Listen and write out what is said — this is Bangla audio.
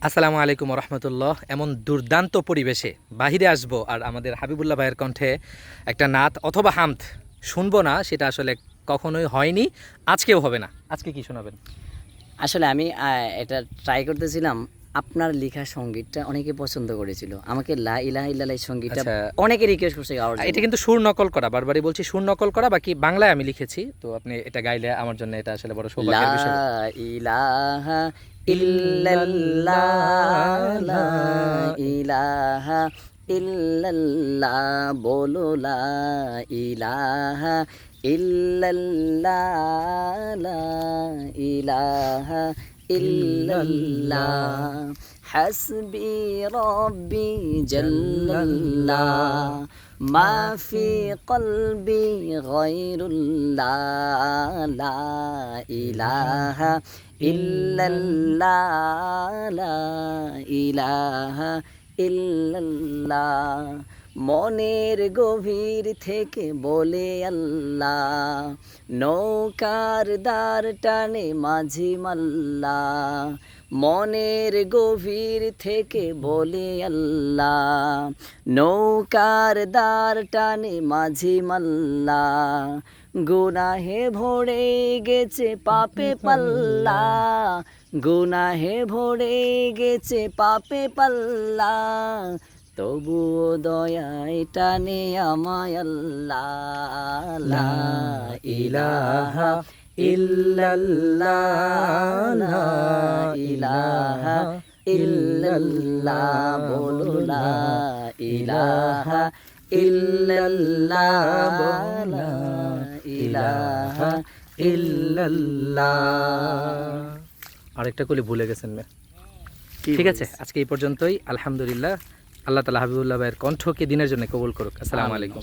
আসসালামু আলাইকুম রহমতুল্লাহ। এমন দুর্দান্ত পরিবেশে বাহিরে আসবো আর আমাদের হাবিবুল্লাহ ভাইয়ের কণ্ঠে একটা নাত অথবা হামদ শুনবো না, সেটা আসলে কখনোই হয়নি, আজকেও হবে না। আজকে কি শোনাবেন? আসলে আমি এটা ট্রাই করতেছিলাম। আপনার লেখা সঙ্গীতটা অনেকে পছন্দ করেছিল, আমাকে লা ইলাহা ইল্লাল্লাহ সঙ্গীতটা আচ্ছা, অনেকে রিকোয়েস্ট করছে গাওয়ার জন্য। এটা কিন্তু সুর নকল করা, বারবারই বলছি সুর নকল করা, বাকি বাংলায় আমি লিখেছি, তো আপনি এটা গাইলে আমার জন্য এটা আসলে বড় লা সৌভাগ্যের বিষয়। ইলাহা ইল্লাল্লাহ, লা ইলাহা ইল্লাল্লাহ, বলো লা ইলাহা ইল্লাল্লাহ, লা ইলাহা ইল্লাল্লাহ, হাসবি রব্বি জাল্লাল্লাহ, মা ফি কলবি গায়রুল্লাহ, লা ইলাহা ইল্লাল্লাহ, লা ইলাহা ইল্লাল্লাহ, মনের গভীর থেকে বলে আল্লাহ, নৌকার দ্বার টানে মাঝি মাল্লা, মনের গভীর থেকে বলে আল্লাহ, নৌকার দ্বার টানে মাঝি মাল্লা, গুনাহে ভরে গেছে পাপে পাল্লা, গুনাহে ভরে গেছে পাপে পাল্লা, তবুও দয়ায় টানে আমায় আল্লাহ, লা ইলাহা ইল্লাল্লাহ, লা ইলাহা ইল্লাল্লাহ, বলো লা ইলাহা ইল্লাল্লাহ, লা ইলাহা ইল্লাল্লাহ। আরেকটা কলি ভুলে গেছেন মেয়ে। ঠিক আছে, আজকে এই পর্যন্তই। আলহামদুলিল্লাহ, আল্লাহ তাআলা হাবিবুল্লাহ ভাইয়ের কণ্ঠকে দিনের জন্য কবুল করুক। আসসালামু আলাইকুম।